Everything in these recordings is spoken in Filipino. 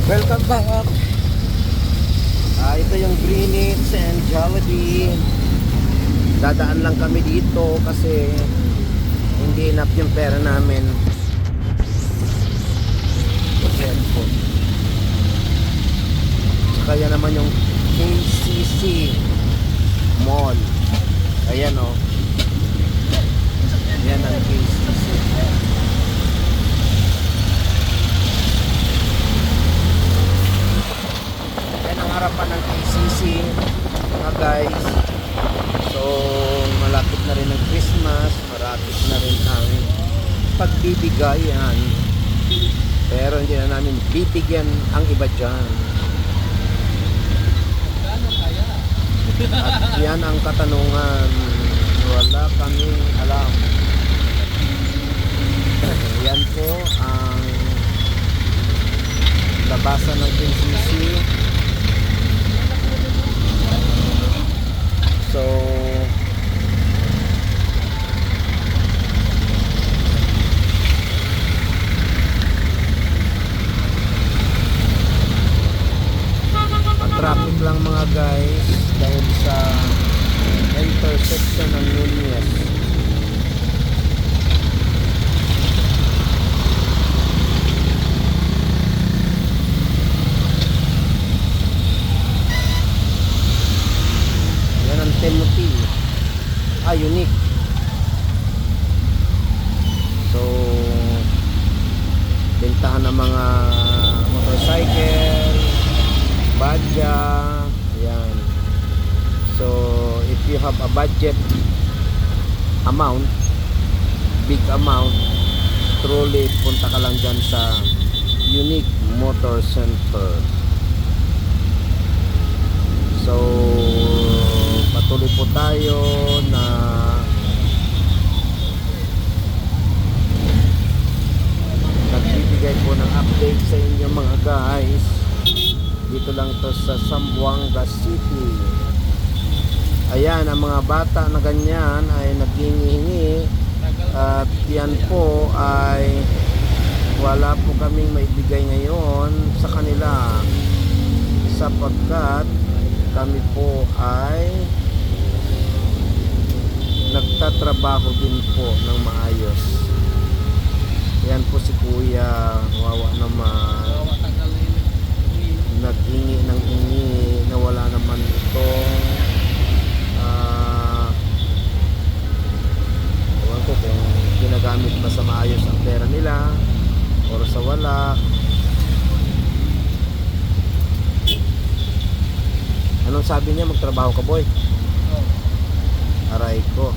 Welcome back. Ito yung Greenwich and Jollibee. Dadaan lang kami dito kasi hindi enough yung pera namin. Ayan po. Tsaka yan naman yung KCC Mall. Ayan o. Yan ang KCC. Yan ang harapan ng KCC mga guys. So malapit na rin ang Christmas, malapit na rin ang pagbibigayan, pero hindi na namin bibigyan ang iba dyan. At yan ang katanungan, wala kaming alam. Yan po ang labasan ng KCC. So traffic lang mga guys dahil sa intersection ng Nunez. Yan ang Timothy. Unique. So bentahan ng mga motorcycle, badya, yan. So if you have a budget amount, big amount, truly punta ka lang dyan sa Unique Motor Center. So patuloy po tayo na nagbibigay po ng update sa inyo mga guys. Dito lang to sa Zamboanga City. Ayan, ang mga bata na ganyan ay naghingi-hingi at yan po ay wala po kaming maibigay ngayon sa kanila sapagkat kami po ay nagtatrabaho din po ng maayos. Yan po si Kuya, wawa naman, naghingi ng hingi na wala naman itong ewan ko kung ginagamit ba sa maayos ang pera nila o sa wala. Anong sabi niya? Magtrabaho ka boy? Aray ko.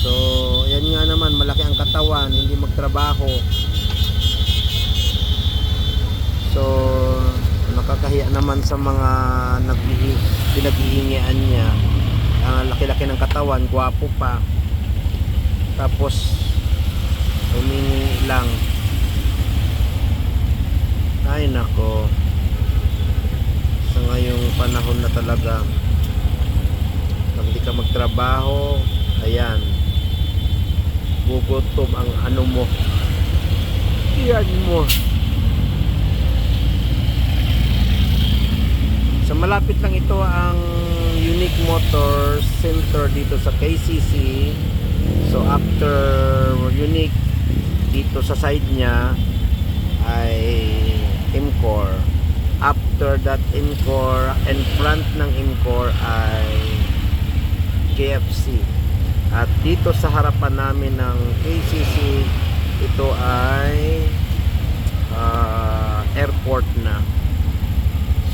So yan nga naman, malaki ang katawan, hindi magtrabaho. So nakakahiya naman sa mga pinaghihingian niya. Ang laki-laki ng katawan, gwapo pa, tapos humingi lang. Ay nako, sa ngayong panahon na talaga pag di ka magtrabaho, ayan, gugutom ang ano mo, iyan mo. So malapit lang ito ang Unique Motor Center dito sa KCC. So after Unique, dito sa side niya ay Imcor. After that Imcor, in front ng Imcor ay KFC. At dito sa harapan namin ng KCC, ito ay airport na.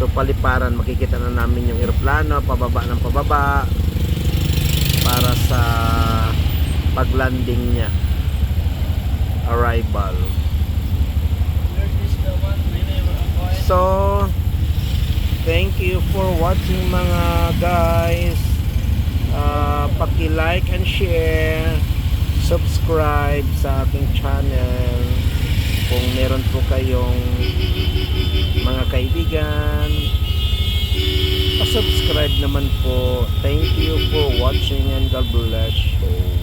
So paliparan, makikita na namin yung eroplano pababa ng pababa para sa paglanding niya, arrival. So thank you for watching mga guys. Paki-like and share, subscribe sa aking channel. Kung meron po kayong mga kaibigan, pa-subscribe naman po. Thank you for watching. watching and God bless you.